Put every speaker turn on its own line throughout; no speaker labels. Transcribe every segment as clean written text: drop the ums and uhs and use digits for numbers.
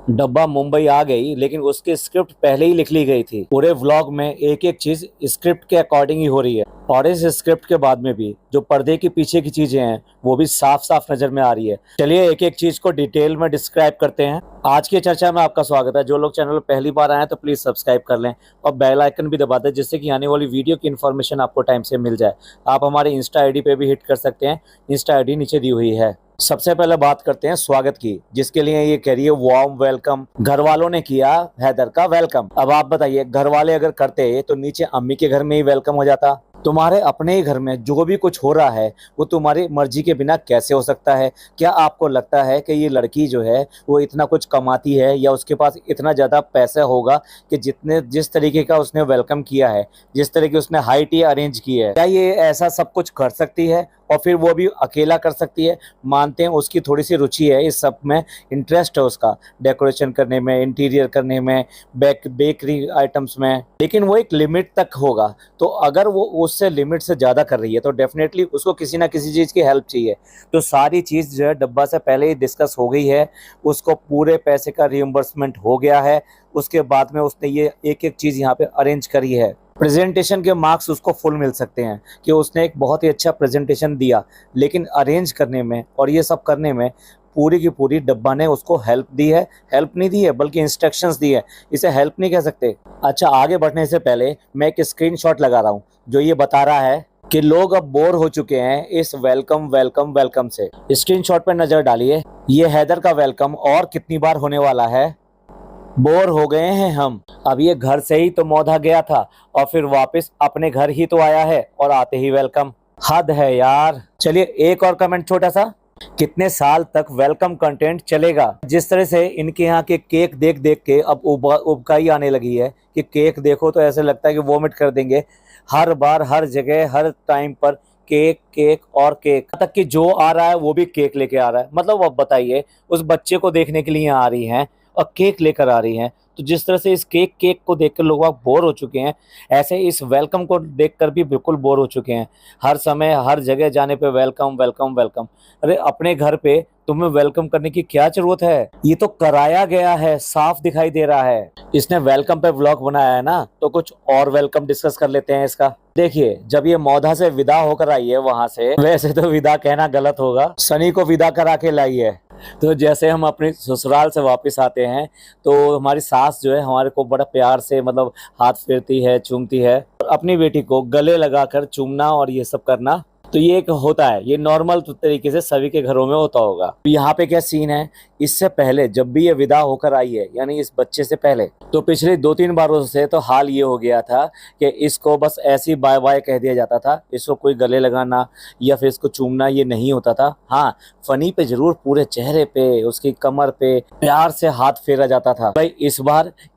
डब्बा मुंबई आ गई, लेकिन उसकी स्क्रिप्ट पहले ही लिख ली गई थी। पूरे व्लॉग में एक एक चीज स्क्रिप्ट के अकॉर्डिंग ही हो रही है, और इस स्क्रिप्ट के बाद में भी जो पर्दे के पीछे की चीजें हैं वो भी साफ साफ नजर में आ रही है। चलिए एक एक चीज को डिटेल में डिस्क्राइब करते हैं। आज की चर्चा में आपका स्वागत है। जो लोग चैनल पर पहली बार आए हैं तो प्लीज सब्सक्राइब कर लें और बेल आइकन भी दबा दें, जिससे कि आने वाली वीडियो की इन्फॉर्मेशन आपको टाइम से मिल जाए। आप हमारे इंस्टा आईडी पे भी हिट कर सकते हैं, इंस्टा आईडी नीचे दी हुई है। सबसे पहले बात करते हैं स्वागत की, जिसके लिए ये कह रही है वार्म वेलकम। घर वालों ने किया हैदर का वेलकम। अब आप बताइए, घर वाले अगर करते तो नीचे अम्मी के घर में ही वेलकम हो जाता। तुम्हारे अपने ही घर में जो भी कुछ हो रहा है वो तुम्हारी मर्जी के बिना कैसे हो सकता है? क्या आपको लगता है कि ये लड़की जो है वो इतना कुछ कमाती है, या उसके पास इतना ज़्यादा पैसा होगा कि जिस तरीके का उसने वेलकम किया है, जिस तरह की उसने हाई टी अरेंज की है, क्या ये ऐसा सब कुछ कर सकती है? और फिर वो भी अकेला कर सकती है? मानते हैं उसकी थोड़ी सी रुचि है इस सब में, इंटरेस्ट है उसका डेकोरेशन करने में, इंटीरियर करने में, बेकरी आइटम्स में, लेकिन वो एक लिमिट तक होगा। तो अगर वो उससे लिमिट से ज़्यादा कर रही है तो डेफिनेटली उसको किसी ना किसी चीज़ की हेल्प चाहिए। तो सारी चीज़ जो है डब्बा से पहले ही डिस्कस हो गई है, उसको पूरे पैसे का रिइंबर्समेंट हो गया है। उसके बाद में उसने ये एक एक चीज़ यहाँ पे अरेंज करी है। प्रेजेंटेशन के मार्क्स उसको फुल मिल सकते हैं कि उसने एक बहुत ही अच्छा प्रेजेंटेशन दिया, लेकिन अरेंज करने में और ये सब करने में पूरी की पूरी डब्बा ने उसको हेल्प दी है। हेल्प नहीं दी है बल्कि इंस्ट्रक्शंस दी है, इसे हेल्प नहीं कह सकते। अच्छा, आगे बढ़ने से पहले मैं एक स्क्रीनशॉट लगा रहा हूँ जो ये बता रहा है कि लोग अब बोर हो चुके हैं इस वेलकम वेलकम वेलकम से। स्क्रीनशॉट पर नजर डालिए, ये हैदर का वेलकम और कितनी बार होने वाला है। बोर हो गए हैं हम। अब ये घर से ही तो मौधा गया था और फिर वापस अपने घर ही तो आया है, और आते ही वेलकम। हद है यार। चलिए एक और कमेंट छोटा सा, कितने साल तक वेलकम कंटेंट चलेगा? जिस तरह से इनके यहाँ के केक देख देख के अब उबकाई आने लगी है कि केक देखो तो ऐसे लगता है कि वोमिट कर देंगे। हर बार हर जगह हर टाइम पर केक केक और केक, तक कि जो आ रहा है वो भी केक लेके आ रहा है। मतलब अब बताइए, उस बच्चे को देखने के लिए आ रही हैं और केक लेकर आ रही हैं। तो जिस तरह से इस केक को देखकर लोग बोर हो चुके हैं, ऐसे इस वेलकम को देखकर भी बिल्कुल बोर हो चुके हैं। हर समय हर जगह जाने पे वेलकम वेलकम वेलकम। अरे अपने घर पे तुम्हें वेलकम करने की क्या जरूरत है? ये तो कराया गया है, साफ दिखाई दे रहा है। इसने वेलकम पे व्लॉग बनाया है ना, तो कुछ और वेलकम डिस्कस कर लेते हैं इसका। देखिए, जब ये मौधा से विदा होकर आई है वहां से, वैसे तो विदा कहना गलत होगा, सनी को विदा करा के लाई है। तो जैसे हम अपने ससुराल से वापस आते हैं तो हमारी सास जो है हमारे को बड़ा प्यार से मतलब हाथ फेरती है, चूमती है, और अपनी बेटी को गले लगाकर चूमना और ये सब करना, तो ये एक होता है, ये नॉर्मल तरीके से सभी के घरों में होता होगा। यहाँ पे क्या सीन है, इससे पहले जब भी ये विदा होकर आई है, यानी इस बच्चे से पहले, तो पिछले 2-3 बारों से तो हाल ये हो गया था कि इसको बस ऐसी बाय बाय कह दिया जाता था। इसको कोई गले लगाना या फिर इसको चूमना ये नहीं होता था। हाँ, फनी पे जरूर पूरे चेहरे पे, उसकी कमर पे प्यार से हाथ फेरा जाता था। भाई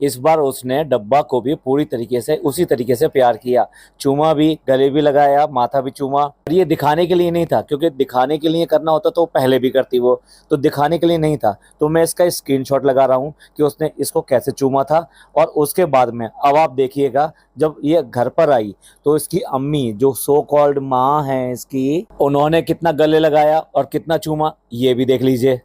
इस बार उसने डब्बा को भी पूरी तरीके से उसी तरीके से प्यार किया, चूमा भी, गले भी लगाया, माथा भी चूमा। और ये दिखाने के लिए नहीं था, क्योंकि दिखाने के लिए करना होता तो पहले भी करती वो, तो दिखाने के लिए नहीं था। तो मैं इसका स्क्रीनशॉट लगा रहा हूँ कि उसने इसको कैसे चूमा था। और उसके बाद में अब आप देखिएगा, जब ये घर पर आई तो इसकी अम्मी, जो सो कॉल्ड माँ है इसकी, उन्होंने कितना गले लगाया और कितना चूमा, ये भी देख लीजिए।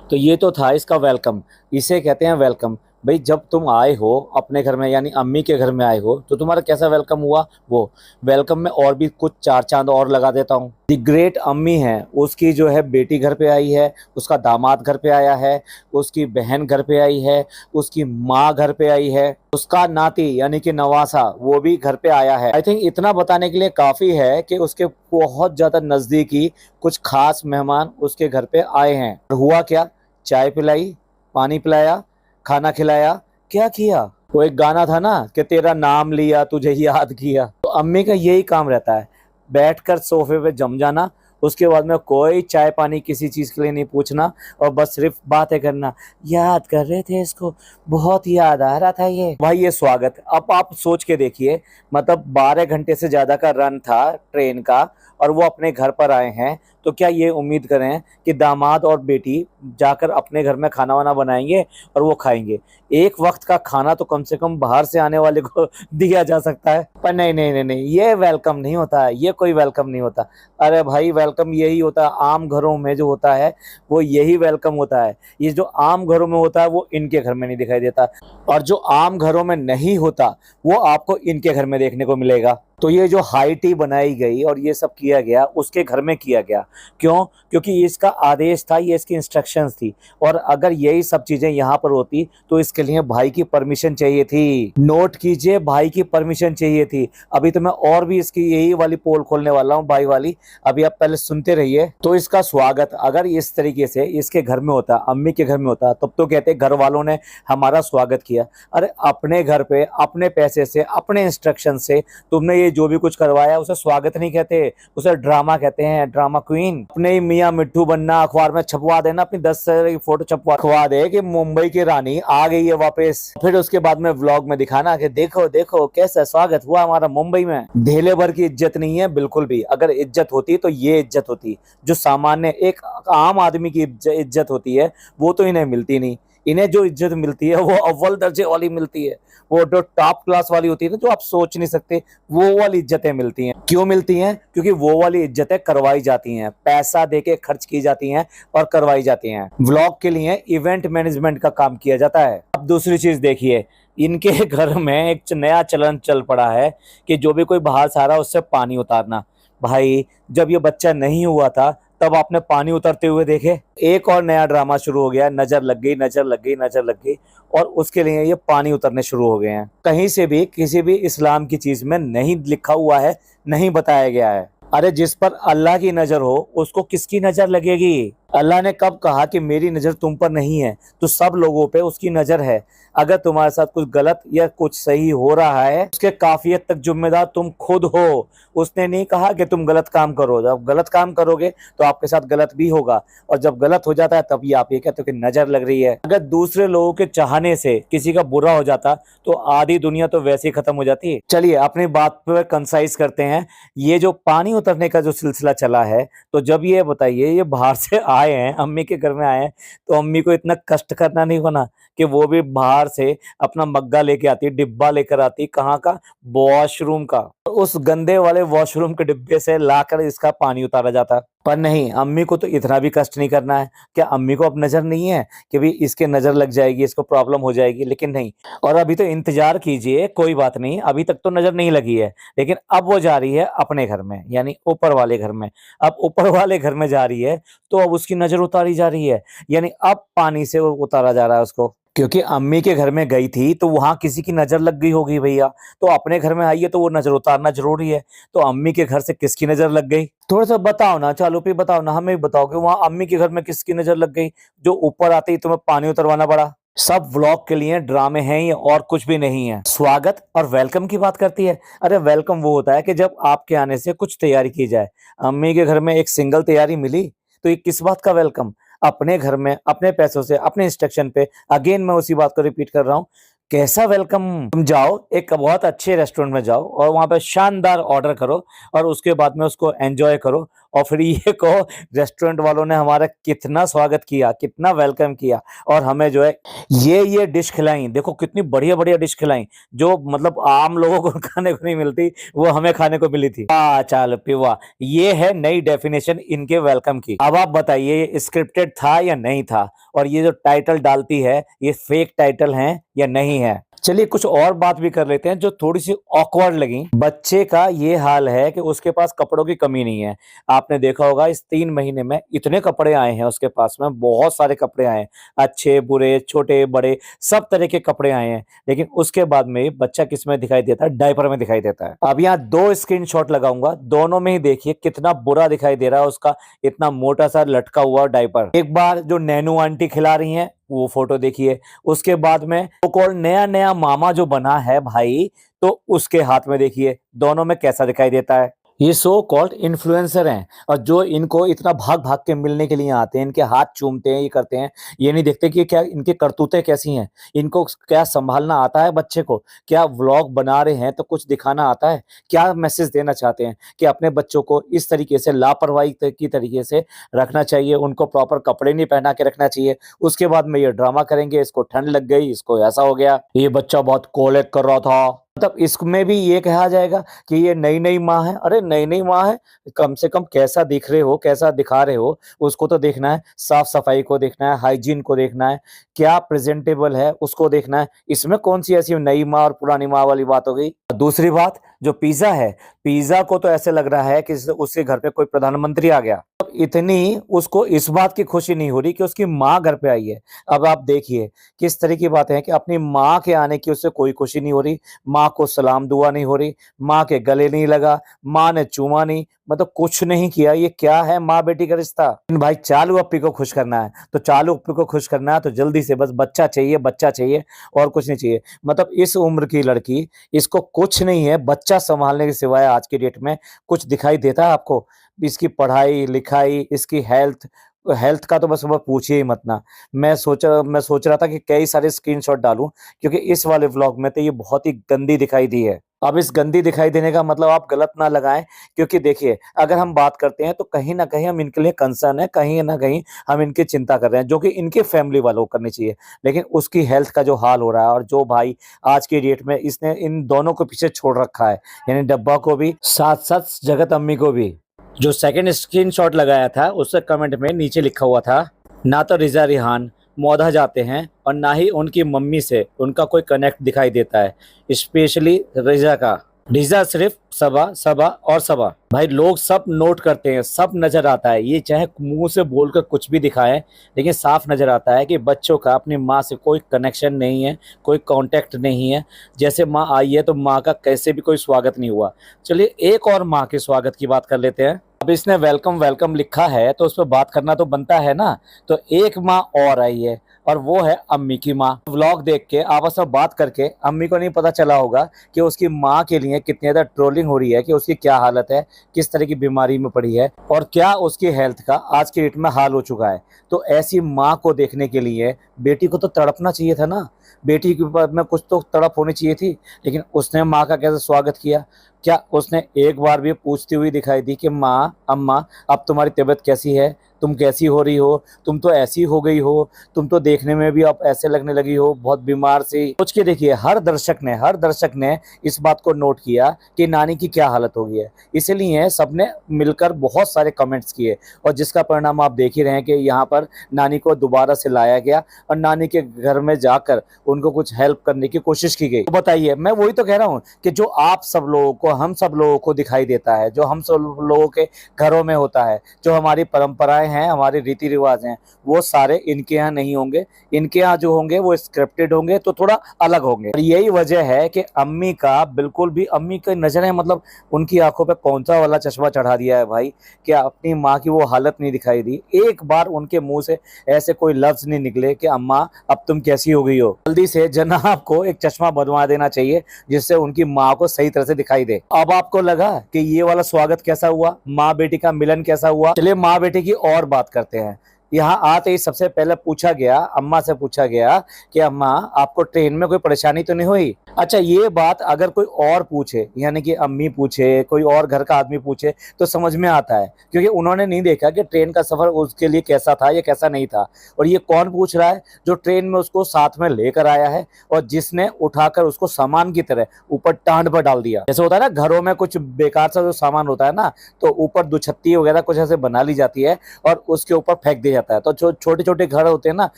तो ये तो था इसका वेलकम, इसे कहते हैं वेलकम। भाई जब तुम आए हो अपने घर में, यानी अम्मी के घर में आए हो, तो तुम्हारा कैसा वेलकम हुआ? वो वेलकम में और भी कुछ 4 चांद और लगा देता हूँ। दी ग्रेट अम्मी है, उसकी जो है बेटी घर पे आई है, उसका दामाद घर पे आया है, उसकी बहन घर पे आई है, उसकी माँ घर पे आई है, उसका नाती यानी कि नवासा वो भी घर पे आया है। आई थिंक इतना बताने के लिए काफ़ी है कि उसके बहुत ज़्यादा नज़दीकी कुछ खास मेहमान उसके घर पे आए हैं। हुआ क्या? चाय पिलाई, पानी पिलाया, खाना खिलाया, क्या किया? वो एक गाना था ना कि तेरा नाम लिया तुझे याद किया। तो अम्मी का यही काम रहता है, बैठकर सोफे पे जम जाना, उसके बाद में कोई चाय पानी किसी चीज़ के लिए नहीं पूछना, और बस सिर्फ बातें करना। याद कर रहे थे इसको, बहुत याद आ रहा था ये। भाई ये स्वागत, अब आप सोच के देखिए, मतलब 12 घंटे से ज़्यादा का रन था ट्रेन का, और वो अपने घर पर आए हैं, तो क्या ये उम्मीद करें कि दामाद और बेटी जाकर अपने घर में खाना वाना बनाएंगे और वो खाएंगे? एक वक्त का खाना तो कम से कम बाहर से आने वाले को दिया जा सकता है। पर नहीं नहीं नहीं नहीं, ये वेलकम नहीं होता है, ये कोई वेलकम नहीं होता। अरे भाई, वेलकम यही होता है आम घरों में जो होता है, वो यही वेलकम होता है। ये जो आम घरों में होता है वो इनके घर में नहीं दिखाई देता, और जो आम घरों में नहीं होता वो आपको इनके घर में देखने को मिलेगा। तो ये जो हाई टी बनाई गई और ये सब किया गया उसके घर में किया गया। क्यों? क्योंकि इसका आदेश था, ये इसकी इंस्ट्रक्शंस थी। और अगर यही सब चीजें यहाँ पर होती तो इसके लिए भाई की परमिशन चाहिए थी। नोट कीजिए, भाई की परमिशन चाहिए थी। अभी तो मैं और भी इसकी यही वाली पोल खोलने वाला हूँ, भाई वाली। अभी आप पहले सुनते रहिए। तो इसका स्वागत अगर इस तरीके से इसके घर में होता, अम्मी के घर में होता, तब तो कहते घर वालों ने हमारा स्वागत किया। अरे अपने घर पे अपने पैसे से अपने इंस्ट्रक्शन से तुमने ये जो भी कुछ करवाया उसे स्वागत नहीं कहते, उसे ड्रामा कहते हैं। Drama queen. अपने ही मियाँ मिट्ठू बनना, अखबार में छपवा देना, अपनी 10 की फोटो छपवा दे कि मुंबई की रानी आ गई है वापस। फिर उसके बाद में व्लॉग में दिखाना कि देखो देखो कैसा स्वागत हुआ हमारा मुंबई में। ढेले भर की इज्जत नहीं है बिल्कुल भी। अगर इज्जत होती तो ये इज्जत होती, जो सामान्य एक आम आदमी की इज्जत होती है वो तो इन्हें मिलती नहीं। इन्हें जो इज्जत मिलती है वो अव्वल दर्जे वाली मिलती है, वो जो टॉप क्लास वाली होती है ना, जो आप सोच नहीं सकते, वो वाली इज्जतें मिलती हैं। क्यों मिलती हैं? क्योंकि वो वाली इज्जतें करवाई जाती हैं, पैसा देके खर्च की जाती हैं और करवाई जाती हैं। व्लॉग के लिए इवेंट मैनेजमेंट का काम किया जाता है। अब दूसरी चीज देखिए, इनके घर में एक नया चलन चल पड़ा है कि जो भी कोई बाहर से आ रहा है उससे पानी उतारना। भाई, जब ये बच्चा नहीं हुआ था तब आपने पानी उतरते हुए देखे? एक और नया ड्रामा शुरू हो गया, नजर लग गई, नजर लग गई, नजर लग गई, और उसके लिए ये पानी उतरने शुरू हो गए हैं। कहीं से भी किसी भी इस्लाम की चीज में नहीं लिखा हुआ है, नहीं बताया गया है। अरे जिस पर अल्लाह की नजर हो उसको किसकी नजर लगेगी? अल्लाह ने कब कहा कि मेरी नजर तुम पर नहीं है? तो सब लोगों पे उसकी नजर है। अगर तुम्हारे साथ कुछ गलत या कुछ सही हो रहा है उसके काफी हद तक जिम्मेदार तुम खुद हो। उसने नहीं कहा कि तुम गलत काम करो। जब गलत काम करोगे तो आपके साथ गलत भी होगा, और जब गलत हो जाता है तभी आप ये कहते हो कि नजर लग रही है। अगर दूसरे लोगों के चाहने से किसी का बुरा हो जाता तो आधी दुनिया तो वैसे ही खत्म हो जाती है। चलिए अपनी बात पर कंसाइज करते हैं। ये जो पानी उतरने का जो सिलसिला चला है, तो जब ये बताइए ये बाहर से आए हैं, अम्मी के घर में आए हैं, तो अम्मी को इतना कष्ट करना नहीं बना कि वो भी बाहर से अपना मग्गा लेके आती, डिब्बा लेकर आती, कहाँ का? वॉशरूम का। उस गंदे वाले वॉशरूम के डिब्बे से लाकर इसका पानी उतारा जाता। पर नहीं, अम्मी को तो इतना भी कष्ट नहीं करना है। क्या अम्मी को अब नजर नहीं है कि भी इसके नजर लग जाएगी, इसको प्रॉब्लम हो जाएगी? लेकिन नहीं। और अभी तो इंतजार कीजिए, कोई बात नहीं, अभी तक तो नजर नहीं लगी है, लेकिन अब वो जा रही है अपने घर में, यानी ऊपर वाले घर में। अब ऊपर वाले घर में जा रही है तो अब उसकी नजर उतारी जा रही है, यानी अब पानी से उतारा जा रहा है उसको। क्योंकि अम्मी के घर में गई थी तो वहां किसी की नजर लग गई होगी भैया, तो अपने घर में आई है तो वो नजर उतारना जरूरी है। तो अम्मी के घर से किसकी नजर लग गई? थोड़ा सा बताओ ना, चालू पे बताओ ना, हमें बताओ कि वहां अम्मी के घर में किसकी नजर लग गई जो ऊपर आते ही तुम्हें पानी उतरवाना पड़ा? सब व्लॉग के लिए ड्रामे हैं ये, और कुछ भी नहीं है। स्वागत और वेलकम की बात करती है। अरे वेलकम वो होता है कि जब आपके आने से कुछ तैयारी की जाए। अम्मी के घर में एक सिंगल तैयारी मिली तो ये किस बात का वेलकम? अपने घर में अपने पैसों से अपने इंस्ट्रक्शन पे, अगेन मैं उसी बात को रिपीट कर रहा हूँ, कैसा वेलकम? तुम जाओ एक बहुत अच्छे रेस्टोरेंट में जाओ और वहां पे शानदार ऑर्डर करो और उसके बाद में उसको एंजॉय करो, और फिर ये कहो रेस्टोरेंट वालों ने हमारा कितना स्वागत किया, कितना वेलकम किया, और हमें जो है ये डिश खिलाई। देखो कितनी बढ़िया बढ़िया डिश खिलाई, जो मतलब आम लोगों को खाने को नहीं मिलती, वो हमें खाने को मिली थी। चल पिवा, ये है नई डेफिनेशन इनके वेलकम की। अब आप बताइए ये स्क्रिप्टेड था या नहीं था, और ये जो टाइटल डालती है ये फेक टाइटल है या नहीं है? चलिए कुछ और बात भी कर लेते हैं जो थोड़ी सी ऑकवर्ड लगी। बच्चे का ये हाल है कि उसके पास कपड़ों की कमी नहीं है। आपने देखा होगा इस 3 महीने में इतने कपड़े आए हैं उसके पास में, बहुत सारे कपड़े आए हैं, अच्छे बुरे छोटे बड़े सब तरह के कपड़े आए हैं। लेकिन उसके बाद में बच्चा किस में दिखाई देता है? डायपर में दिखाई देता है। अब यहाँ 2 स्क्रीनशॉट लगाऊंगा, दोनों में ही देखिए कितना बुरा दिखाई दे रहा है उसका इतना मोटा सा लटका हुआ डायपर। एक बार जो नैनू आंटी खिला रही हैं वो फोटो देखिए, उसके बाद में नया नया मामा जो बना है भाई, तो उसके हाथ में देखिए, दोनों में कैसा दिखाई देता है। ये सो कॉल्ड इन्फ्लुएंसर हैं और जो इनको इतना भाग-भाग के मिलने के लिए आते हैं, इनके हाथ चूमते हैं, ये करते हैं। ये नहीं देखते कि क्या इनकी करतूतें कैसी हैं। इनको क्या सँभालना आता है बच्चे को? क्या व्लॉग बना रहे हैं तो कुछ दिखाना आता है? क्या मैसेज देना चाहते हैं कि अपने बच्चों को इस तरीके से लापरवाही की तरीके से रखना चाहिए, उनको प्रॉपर कपड़े नहीं पहना के रखना चाहिए। उसके बाद में ये ड्रामा करेंगे, इसको ठंड लग गई, इसको ऐसा हो गया, ये बच्चा बहुत कोलिक कर रहा था। मतलब इसमें भी ये कहा जाएगा कि ये नई-नई माँ है। अरे नई-नई माँ है, कम से कम कैसा दिख रहे हो, कैसा दिखा रहे हो, उसको तो देखना है। साफ-सफाई को देखना है, हाइजीन को देखना है, क्या प्रेज़ेंटेबल है उसको देखना है। इसमें कौन-सी ऐसी नई माँ और पुरानी माँ वाली बात हो गई। दूसरी बात जो पिज़्ज़ा है, पिज़्ज़ा को तो ऐसे लग रहा है कि उसके घर पे कोई प्रधानमंत्री आ गया। अब इतनी उसको इस बात की खुशी नहीं हो रही कि उसकी माँ घर पे आई है। अब आप देखिए किस तरह की बातें हैं कि अपनी माँ के आने की उसे कोई खुशी नहीं हो रही, माँ को सलाम दुआ नहीं हो रही, माँ के गले नहीं लगा, माँ ने चूमा नहीं, मतलब कुछ नहीं किया। ये क्या है माँ-बेटी का रिश्ता? भाई चालू अप्पी को खुश करना है, तो चालू अप्पी को खुश करना है तो जल्दी से बस बच्चा चाहिए और कुछ नहीं चाहिए। मतलब इस उम्र की लड़की, इसको कुछ नहीं है बच्चा सँभालने के सिवाय आज की डेट में कुछ दिखाई देता है आपको? इसकी पढ़ाई-लिखाई, इसकी हेल्थ हेल्थ का तो बस पूछिए ही मत ना। मैं सोच रहा था कि कई सारे स्क्रीनशॉट डालूँ क्योंकि इस वाले व्लॉग में तो ये बहुत ही गंदी दिखाई दी है। अब इस गंदी दिखाई देने का मतलब आप गलत ना लगाएँ क्योंकि देखिए, अगर हम बात करते हैं तो कहीं न कहीं हम इनके लिए कंसर्न है, कहीं न कहीं हम इनकी चिंता कर रहे हैं, जो कि इनके फैमिली वालों को करनी चाहिए। लेकिन उसकी हेल्थ का जो हाल हो रहा है और जो भाई आज की डेट में इसने इन दोनों को पीछे छोड़ रखा है, यानी डब्बा को भी, साथ-साथ जगत अम्मी को भी। जो सेकंड स्क्रीनशॉट लगाया था, उससे कमेंट में नीचे लिखा हुआ था, ना तो रिज़ा रिहान मौधा जाते हैं और ना ही उनकी मम्मी से उनका कोई कनेक्ट दिखाई देता है, स्पेशली रिज़ा का। रिज़ा सिर्फ़ सबा, सबा और सबा। भाई लोग सब नोट करते हैं, सब नज़र आता है। ये चाहे मुँह से बोलकर कुछ भी दिखाएँ, लेकिन साफ नज़र आता है कि बच्चों का अपनी माँ से कोई कनेक्शन नहीं है, कोई कॉन्टैक्ट नहीं है। जैसे माँ आई है तो माँ का कैसे भी कोई स्वागत नहीं हुआ। चलिए एक और माँ के स्वागत की बात कर लेते हैं। अब इसने वेलकम वेलकम लिखा है तो उस पे बात करना तो बनता है ना। तो एक माँ और आई है और वो है अम्मी की माँ। व्लॉग देख के आपस में बात करके अम्मी को नहीं पता चला होगा कि उसकी माँ के लिए कितनी ज़्यादा ट्रोलिंग हो रही है, कि उसकी क्या हालत है, किस तरह की बीमारी में पड़ी है और क्या उसकी हेल्थ का आज की डेट में हाल हो चुका है। तो ऐसी माँ को देखने के लिए बेटी को तो तड़पना चाहिए था ना, बेटी के ऊपर में कुछ तो तड़प होनी चाहिए थी। लेकिन उसने माँ का कैसे स्वागत किया? क्या उसने एक बार भी पूछती हुई दिखाई दी कि माँ, अम्मा अब तुम्हारी तबीयत कैसी है? तुम कैसी हो रही हो? तुम तो ऐसी हो गई हो, तुम तो देखने में भी अब ऐसे लगने लगी हो, बहुत बीमार सी। सोच के देखिए, हर दर्शक ने इस बात को नोट किया कि नानी की क्या हालत हो गई है। इसीलिए सबने मिलकर बहुत सारे कमेंट्स किए और जिसका परिणाम आप देख ही रहे हैं कि यहाँ पर नानी को दोबारा से लाया गया और नानी के घर में जाकर उनको कुछ हेल्प करने की कोशिश की गई। तो बताइए, मैं वही तो कह रहा हूँ कि जो आप सब लोगों को, हम सब लोगों को दिखाई देता है, जो हम सब लोगों के घरों में होता है, जो हमारी परंपराएं हैं, हमारे रीति रिवाज हैं, वो सारे इनके यहाँ नहीं होंगे। इनके यहाँ जो होंगे वो स्क्रिप्टेड होंगे, तो थोड़ा अलग होंगे। और यही वजह है कि अम्मी का बिल्कुल भी, अम्मी की नजरें मतलब उनकी आंखों पे कौन सा वाला चश्मा चढ़ा दिया है भाई, कि अपनी माँ की वो हालत नहीं दिखाई दी। एक बार उनके मुंह से ऐसे कोई लफ्ज नहीं निकले कि अम्मा अब तुम कैसी हो गई हो। जल्दी से जनाब को एक चश्मा बनवा देना चाहिए जिससे उनकी माँ को सही तरह से दिखाई दे। अब आपको लगा कि ये वाला स्वागत कैसा हुआ, माँ बेटी का मिलन कैसा हुआ? चलिए माँ बेटी की और बात करते हैं। यहाँ आते ही सबसे पहले पूछा गया, अम्मा से पूछा गया कि अम्मा आपको ट्रेन में कोई परेशानी तो नहीं हुई? अच्छा, ये बात अगर कोई और पूछे, यानी कि अम्मी पूछे, कोई और घर का आदमी पूछे, तो समझ में आता है क्योंकि उन्होंने नहीं देखा कि ट्रेन का सफर उसके लिए कैसा था या कैसा नहीं था। और ये कौन पूछ रहा है? जो ट्रेन में उसको साथ में लेकर आया है और जिसने उठाकर उसको सामान की तरह ऊपर टांड पर डाल दिया। जैसे होता है ना घरों में कुछ बेकार सा जो सामान होता है ना, तो ऊपर दुछत्ती वगैरह कुछ ऐसे बना ली जाती है और उसके ऊपर फेंक दिया जाता है। तो जो छोटे छोटे घर होते हैं ना,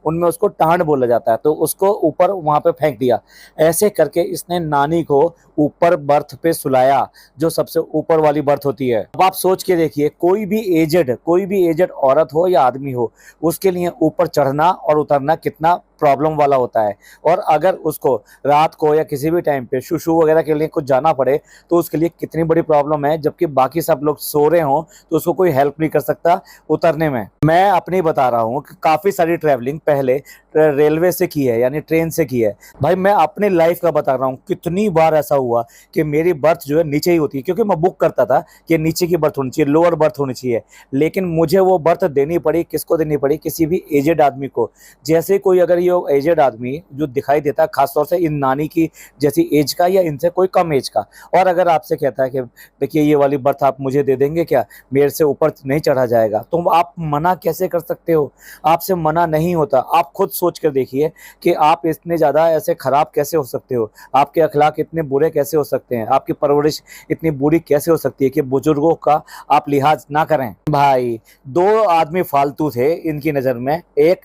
उनमें उसको टांड बोला जाता है, तो उसको ऊपर वहां पे फेंक दिया। ऐसे करके इसने नानी को ऊपर बर्थ पे सुलाया, जो सबसे ऊपर वाली बर्थ होती है। अब आप सोच के देखिए, कोई भी एजेड औरत हो या आदमी हो, उसके लिए ऊपर चढ़ना और उतरना कितना प्रॉब्लम वाला होता है। और अगर उसको रात को या किसी भी टाइम पे शूशू वगैरह के लिए कुछ जाना पड़े तो उसके लिए कितनी बड़ी प्रॉब्लम है, जबकि बाकी सब लोग सो रहे हों तो उसको कोई हेल्प नहीं कर सकता उतरने में। मैं अपनी बता रहा हूँ कि काफ़ी सारी ट्रैवलिंग पहले रेलवे से की है, यानी ट्रेन से की है। भाई मैं अपने लाइफ का बता रहा हूँ, कितनी बार ऐसा हुआ कि मेरी बर्थ जो है नीचे ही होती है, क्योंकि मैं बुक करता था कि नीचे की बर्थ होनी चाहिए, लोअर बर्थ होनी चाहिए। लेकिन मुझे वो बर्थ देनी पड़ी, किसको देनी पड़ी? किसी भी एजेड आदमी को। जैसे कोई अगर ये एजेड आदमी जो दिखाई देता है खासतौर से इन नानी की जैसी एज का या इनसे कोई कम एज का, और अगर आपसे कहता है कि देखिए ये वाली बर्थ आप मुझे दे देंगे क्या, मेरे से ऊपर नहीं चढ़ा जाएगा, तो आप मना कैसे कर सकते हो? आपसे मना नहीं होता। आप खुद सोच कर देखिए कि आप इतने ज़्यादा ऐसे खराब कैसे हो सकते हो, आपके अखलाक इतने बुरे कैसे हो सकते हैं, आपकी परवरिश इतनी बुरी कैसे हो सकती है कि बुजुर्गों का आप लिहाज ना करें। भाई दो आदमी फालतू थे इनकी नज़र में, एक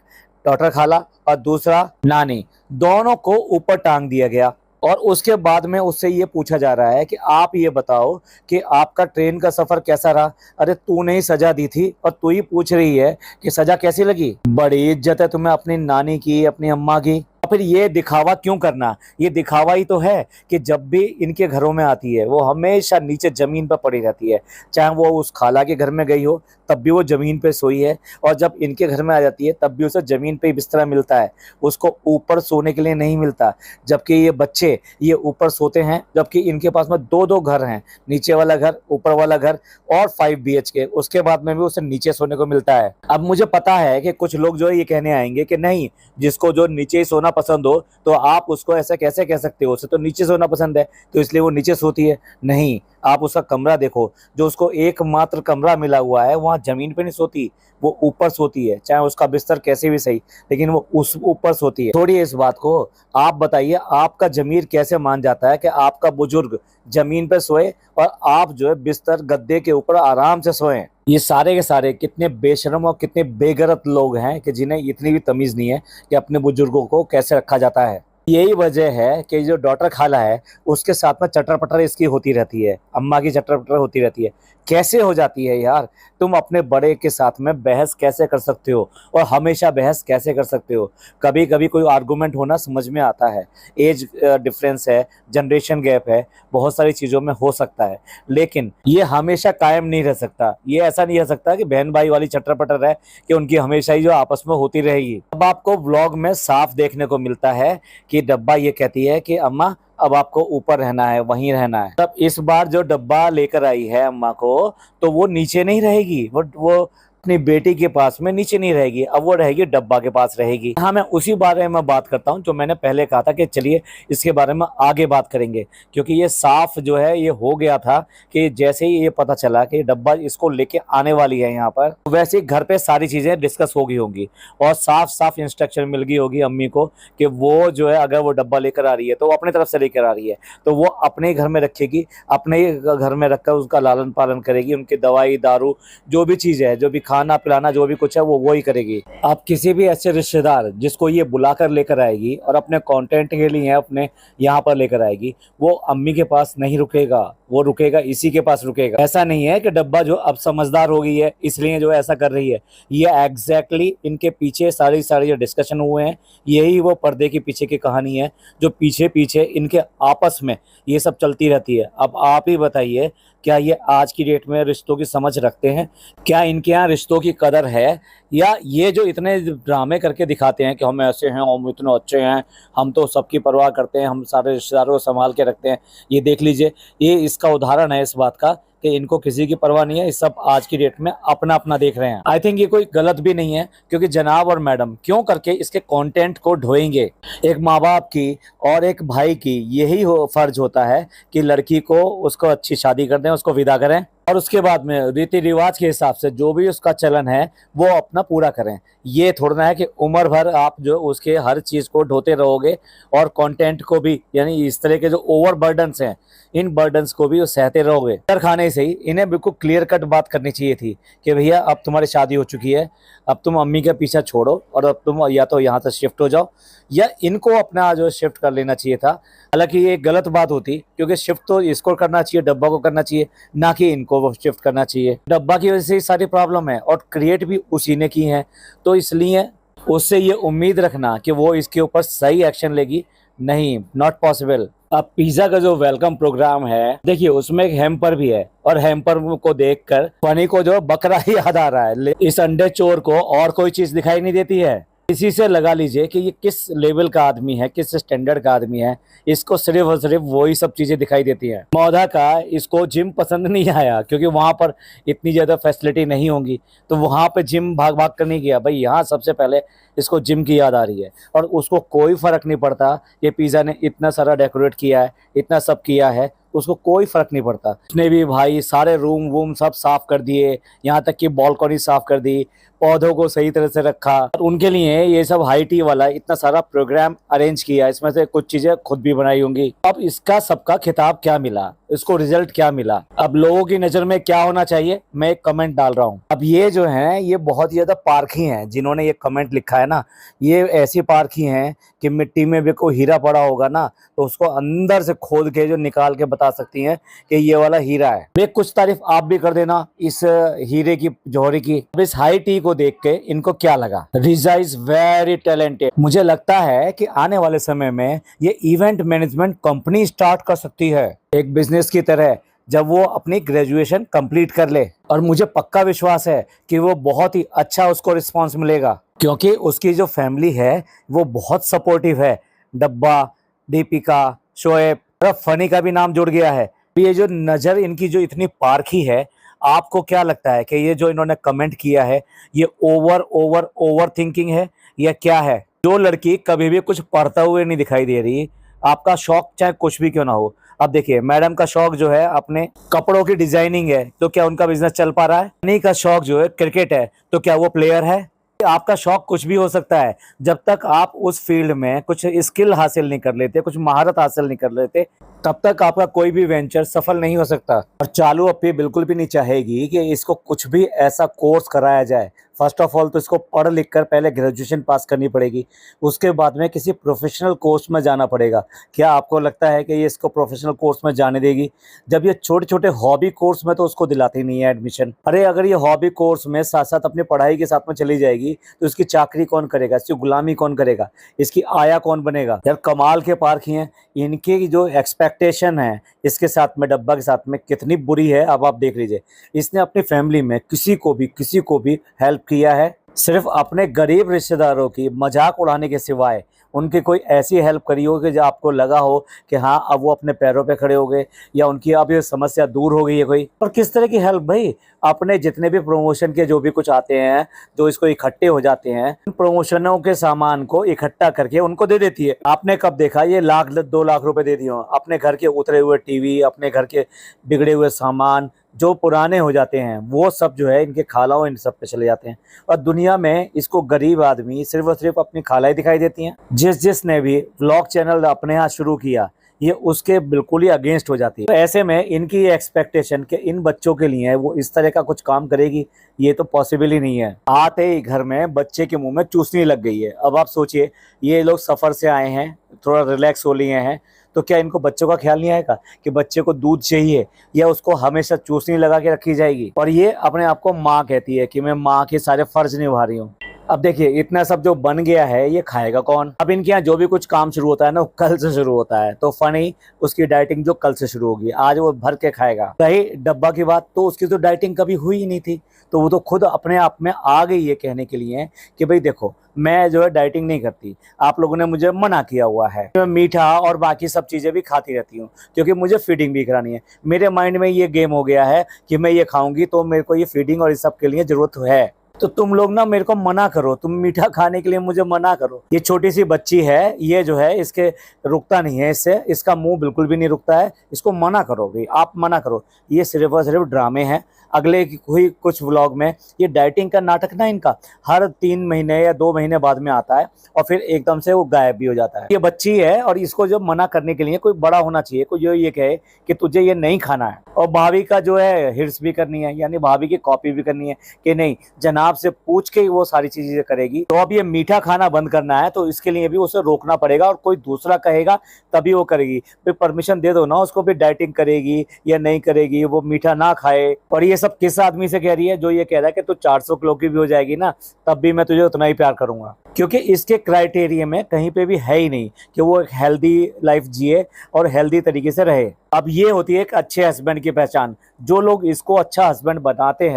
डॉक्टर खाला और दूसरा नानी, दोनों को ऊपर टांग दिया गया। और उसके बाद में उससे ये पूछा जा रहा है कि आप ये बताओ कि आपका ट्रेन का सफर कैसा रहा। अरे तूने ही सजा दी थी और तू ही पूछ रही है कि सजा कैसी लगी? बड़ी इज्जत है तुम्हें अपनी नानी की, अपनी अम्मा की। और फिर ये दिखावा क्यों करना? ये दिखावा ही तो है कि जब भी इनके घरों में आती है वो हमेशा नीचे जमीन पर पड़ी रहती है। चाहे वो उस खाला के घर में गई हो तब भी वो जमीन पे सोई है, और जब इनके घर में आ जाती है तब भी उसे जमीन पे ही बिस्तरा मिलता है, उसको ऊपर सोने के लिए नहीं मिलता। जबकि ये बच्चे ये ऊपर सोते हैं, जबकि इनके पास में दो दो घर हैं, नीचे वाला घर, ऊपर वाला घर, और 5 BHK, उसके बाद में भी उसे नीचे सोने को मिलता है। अब मुझे पता है कि कुछ लोग जो है ये कहने आएंगे कि नहीं, जिसको जो नीचे ही सोना पसंद हो तो आप उसको ऐसा कैसे कह सकते हो, उसे तो नीचे सोना पसंद है तो इसलिए वो नीचे सोती है। नहीं, आप उसका कमरा देखो, जो उसको एकमात्र कमरा मिला हुआ है वहाँ जमीन पे नहीं सोती, वो ऊपर सोती है। चाहे उसका बिस्तर कैसे भी सही, लेकिन वो उस ऊपर सोती है। छोड़िए इस बात को, आप बताइए आपका जमीर कैसे मान जाता है कि आपका बुजुर्ग जमीन पे सोए और आप जो है बिस्तर गद्दे के ऊपर आराम से सोएं? ये सारे के सारे कितने बेशर्म और कितने बेगरत लोग हैं कि जिन्हें इतनी भी तमीज़ नहीं है कि अपने बुजुर्गों को कैसे रखा जाता है। यही वजह है कि जो डॉक्टर खाला है उसके साथ में चटर पटर इसकी होती रहती है, अम्मा की चटर पटर होती रहती है। कैसे हो जाती है यार? तुम अपने बड़े के साथ में बहस कैसे कर सकते हो, और हमेशा बहस कैसे कर सकते हो? कभी कभी कोई आर्गूमेंट होना समझ में आता है, एज डिफरेंस है, जनरेशन गैप है, बहुत सारी चीज़ों में हो सकता है, लेकिन ये हमेशा कायम नहीं रह सकता। ये ऐसा नहीं रह सकता कि बहन भाई वाली चटर पटर है कि उनकी हमेशा ही जो आपस में होती रहेगी। अब आपको व्लॉग में साफ देखने को मिलता है कि डब्बा ये कहती है कि अम्मा अब आपको ऊपर रहना है, वहीं रहना है। तब इस बार जो डब्बा लेकर आई है अम्मा को, तो वो नीचे नहीं रहेगी, वो अपनी बेटी के पास में नीचे नहीं रहेगी, अब वो रहेगी डब्बा के पास रहेगी। हाँ, मैं उसी बारे में बात करता हूँ जो मैंने पहले कहा था कि चलिए इसके बारे में आगे बात करेंगे, क्योंकि ये साफ जो है ये हो गया था कि जैसे ही ये पता चला कि डब्बा इसको लेके आने वाली है यहाँ पर, वैसे ही घर पे सारी चीज़ें डिस्कस हो गई होंगी और साफ साफ इंस्ट्रक्शन मिल गई होगी अम्मी को कि वो जो है अगर वो डब्बा लेकर आ रही है तो वो अपनी तरफ से लेकर आ रही है तो वो अपने घर में रखेगी, अपने ही घर में रखकर उसका लालन पालन करेगी, उनकी दवाई दारू जो भी चीज़ है, जो भी खाना पिलाना जो भी कुछ है वो ही करेगी। आप किसी भी ऐसे रिश्तेदार जिसको ये बुलाकर लेकर आएगी और अपने कंटेंट के लिए अपने यहाँ पर लेकर आएगी, वो अम्मी के पास नहीं रुकेगा, वो रुकेगा इसी के पास रुकेगा। ऐसा नहीं है कि डब्बा जो अब समझदार हो गई है इसलिए जो ऐसा कर रही है, ये एग्जैक्टली इनके पीछे सारी जो डिस्कशन हुए हैं यही वो पर्दे के पीछे की कहानी है जो पीछे पीछे इनके आपस में ये सब चलती रहती है। अब आप ही बताइए, क्या ये आज की डेट में रिश्तों की समझ रखते हैं? क्या इनके यहाँ रिश्तों की कदर है? या ये जो इतने ड्रामे करके दिखाते हैं कि हम ऐसे हैं, हम इतने अच्छे हैं, हम तो सबकी परवाह करते हैं, हम सारे रिश्तेदारों को संभाल के रखते हैं, ये देख लीजिए, ये इसका उदाहरण है इस बात का कि इनको किसी की परवाह नहीं है। इस सब आज की डेट में अपना अपना देख रहे हैं। आई थिंक ये कोई गलत भी नहीं है, क्योंकि जनाब और मैडम क्यों करके इसके कंटेंट को ढोएंगे? एक माँ बाप की और एक भाई की यही फर्ज होता है कि लड़की को उसको अच्छी शादी कर दें, उसको विदा करें, और उसके बाद में रीति रिवाज के हिसाब से जो भी उसका चलन है वो अपना पूरा करें। ये थोड़ा है कि उम्र भर आप जो उसके हर चीज़ को ढोते रहोगे और कंटेंट को भी, यानी इस तरह के जो ओवर बर्डन्स हैं इन बर्डन्स को भी सहते रहोगे। डर खाने से ही इन्हें बिल्कुल क्लियर कट बात करनी चाहिए थी कि भैया अब तुम्हारी शादी हो चुकी है, अब तुम अम्मी का पीछा छोड़ो और अब तुम या तो यहाँ से शिफ्ट हो जाओ, या इनको अपना जो शिफ्ट कर लेना चाहिए था। हालांकि ये गलत बात होती, क्योंकि शिफ्ट तो इसको करना चाहिए, डब्बा को करना चाहिए, ना कि इनको वो शिफ्ट करना चाहिए। डब्बा की वजह से ही सारी प्रॉब्लम है और क्रिएट भी उसी ने की है, तो इसलिए उससे ये उम्मीद रखना कि वो इसके ऊपर सही एक्शन लेगी, नहीं, नॉट पॉसिबल। अब पिज्जा का जो वेलकम प्रोग्राम है, देखिए उसमें एक हैम्पर भी है, और हैम्पर को देखकर फनी को जो बकरा ही याद आ रहा है। इस अंडे चोर को और कोई चीज दिखाई नहीं देती है। इसी से लगा लीजिए कि ये किस लेवल का आदमी है, किस स्टैंडर्ड का आदमी है। इसको सिर्फ और सिर्फ वही सब चीजें दिखाई देती हैं। मौधा का इसको जिम पसंद नहीं आया, क्योंकि वहां पर इतनी ज्यादा फैसिलिटी नहीं होंगी, तो वहां पे जिम भाग भाग कर नहीं गया। भाई यहाँ सबसे पहले इसको जिम की याद आ रही है, और उसको कोई फर्क नहीं पड़ता ये पिज्जा ने इतना सारा डेकोरेट किया है, इतना सब किया है, उसको कोई फर्क नहीं पड़ता। उसने भी भाई सारे रूम वूम सब साफ कर दिए, यहाँ तक कि बालकनी साफ कर दी, पौधों को सही तरह से रखा, और उनके लिए ये सब हाई टी वाला इतना सारा प्रोग्राम अरेंज किया। इसमें से कुछ चीजें खुद भी बनाई होंगी। अब इसका सबका खिताब क्या मिला, इसको रिजल्ट क्या मिला? अब लोगों की नजर में क्या होना चाहिए, मैं एक कमेंट डाल रहा हूँ। अब ये जो है ये बहुत ज्यादा पारखी हैं, जिन्होंने ये कमेंट लिखा है ना, ये ऐसी पारखी हैं कि मिट्टी में भी कोई हीरा पड़ा होगा ना, तो उसको अंदर से खोद के जो निकाल के बता सकती हैं कि ये वाला हीरा है। वे कुछ तारीफ आप भी कर देना इस हीरे की, जौहरी की। अब इस हाई टी को देख के इनको क्या लगा? रिजा इज वेरी टैलेंटेड। मुझे लगता है कि आने वाले समय में ये इवेंट मैनेजमेंट कंपनी स्टार्ट कर सकती है, एक बिजनेस की तरह, जब वो अपनी ग्रेजुएशन कंप्लीट कर ले। और मुझे पक्का विश्वास है कि वो बहुत ही अच्छा उसको रिस्पांस मिलेगा, क्योंकि उसकी जो फैमिली है वो बहुत सपोर्टिव है। डब्बा, दीपिका, शोएब और फनी का भी नाम जुड़ गया है। ये जो नज़र इनकी जो इतनी पारखी है, आपको क्या लगता है कि ये जो इन्होंने कमेंट किया है ये ओवर थिंकिंग है या क्या है? जो लड़की कभी भी कुछ पढ़ता हुए नहीं दिखाई दे रही, आपका शौक चाहे कुछ भी क्यों ना हो। अब देखिए मैडम का शौक जो है अपने कपड़ों की डिजाइनिंग है, तो क्या उनका बिजनेस चल पा रहा है? फनी का शौक जो है क्रिकेट है, तो क्या वो प्लेयर है? आपका शौक कुछ भी हो सकता है, जब तक आप उस फील्ड में कुछ स्किल हासिल नहीं कर लेते, कुछ महारत हासिल नहीं कर लेते, तब तक आपका कोई भी वेंचर सफल नहीं हो सकता। और चालू अप्पी बिल्कुल भी नहीं चाहेगी कि इसको कुछ भी ऐसा कोर्स कराया जाए। फर्स्ट ऑफ ऑल तो इसको पढ़ लिख कर पहले ग्रेजुएशन पास करनी पड़ेगी, उसके बाद में किसी प्रोफेशनल कोर्स में जाना पड़ेगा। क्या आपको लगता है कि ये इसको प्रोफेशनल कोर्स में जाने देगी? जब ये छोटे छोटे हॉबी कोर्स में तो उसको दिलाती नहीं है एडमिशन। अरे अगर ये हॉबी कोर्स में साथ साथ अपनी पढ़ाई के साथ में चली जाएगी, तो इसकी चाकरी कौन करेगा, इसकी गुलामी कौन करेगा, इसकी आया कौन बनेगा? यार कमाल के पार्क हैं। इनकी जो एक्सपेक्टेशन है इसके साथ में, डब्बा के साथ में, कितनी बुरी है अब आप देख लीजिए। इसने अपनी फैमिली में किसी को भी हेल्प किया है? सिर्फ अपने गरीब रिश्तेदारों की मजाक उड़ाने के सिवाय उनकी कोई ऐसी हेल्प करी हो कि जो आपको लगा हो कि हाँ अब वो अपने पैरों पे खड़े हो गए, या उनकी अब ये समस्या दूर हो गई है कोई? और किस तरह की हेल्प भाई? अपने जितने भी प्रमोशन के जो भी कुछ आते हैं, जो इसको इकट्ठे हो जाते हैं, उन प्रमोशनों के सामान को इकट्ठा करके उनको दे देती है। आपने कब देखा ये 1-2 लाख रुपए दे दिए हो? अपने घर के उतरे हुए टीवी, अपने घर के बिगड़े हुए सामान जो पुराने हो जाते हैं, वो सब जो है इनके खालाओं इन सब पे चले जाते हैं। और दुनिया में इसको गरीब आदमी सिर्फ और सिर्फ अपनी खालाएं दिखाई देती हैं। जिसने भी व्लॉग चैनल अपने यहाँ शुरू किया, ये उसके बिल्कुल ही अगेंस्ट हो जाती है। तो ऐसे में इनकी एक्सपेक्टेशन कि इन बच्चों के लिए वो इस तरह का कुछ काम करेगी, ये तो पॉसिबल ही नहीं है। आते ही घर में बच्चे के मुंह में चूसनी लग गई है। अब आप सोचिए, ये लोग सफ़र से आए हैं, थोड़ा रिलैक्स हो लिए हैं, तो क्या इनको बच्चों का ख्याल नहीं आएगा कि बच्चे को दूध चाहिए, या उसको हमेशा चूसनी लगा के रखी जाएगी? और ये अपने आप को माँ कहती है कि मैं माँ के सारे फर्ज निभा रही हूँ। अब देखिए इतना सब जो बन गया है, ये खाएगा कौन? अब इनके यहाँ जो भी कुछ काम शुरू होता है ना, वो कल से शुरू होता है। तो फनी उसकी डाइटिंग जो कल से शुरू होगी, आज वो भर के खाएगा। रही डब्बा की बात, तो उसकी तो डाइटिंग कभी हुई ही नहीं थी, तो वो तो खुद अपने आप में आ गई है कहने के लिए कि भाई देखो मैं जो है डाइटिंग नहीं करती, आप लोगों ने मुझे मना किया हुआ है। मैं मीठा और बाकी सब चीज़ें भी खाती रहती हूँ, क्योंकि मुझे फीडिंग भी करानी है। मेरे माइंड में ये गेम हो गया है कि मैं ये खाऊंगी तो मेरे को ये फीडिंग और इस सब के लिए ज़रूरत है। तो तुम लोग ना मेरे को मना करो, तुम मीठा खाने के लिए मुझे मना करो। ये छोटी सी बच्ची है, ये जो है इसके रुकता नहीं है, इससे इसका मुंह बिल्कुल भी नहीं रुकता है। इसको मना करो भाई, आप मना करो। ये सिर्फ और सिर्फ ड्रामे हैं। अगले हुई कुछ व्लॉग में ये डाइटिंग का नाटक ना इनका हर 3 महीने या 2 महीने बाद में आता है, और फिर एकदम से वो गायब भी हो जाता है। ये बच्ची है और इसको जो मना करने के लिए कोई बड़ा होना चाहिए, कोई जो ये कहे कि तुझे ये नहीं खाना है। और भाभी का जो है हिर्स भी करनी है, यानी भाभी की कॉपी भी करनी है कि नहीं जनाब से पूछ के ही वो सारी चीजें करेगी। तो अब ये मीठा खाना बंद करना है, तो इसके लिए भी उसे रोकना पड़ेगा, और कोई दूसरा कहेगा तभी वो करेगी। फिर परमिशन दे दो ना उसको, भी डाइटिंग करेगी या नहीं करेगी, वो मीठा ना खाए। और ये सब किस आदमी से कह रही है? जो ये कह रहा है कि तू 400 किलो की भी हो जाएगी ना, तब भी मैं तुझे उतना ही प्यार करूंगा। क्योंकि इसके क्राइटेरिया में कहीं पे भी है ही नहीं कि वो एक हेल्दी लाइफ जिए और हेल्दी तरीके से रहे। अब ये होती है एक अच्छे हस्बैंड की पहचान। जो लोग इसको अच्छा हस्बैंड बताते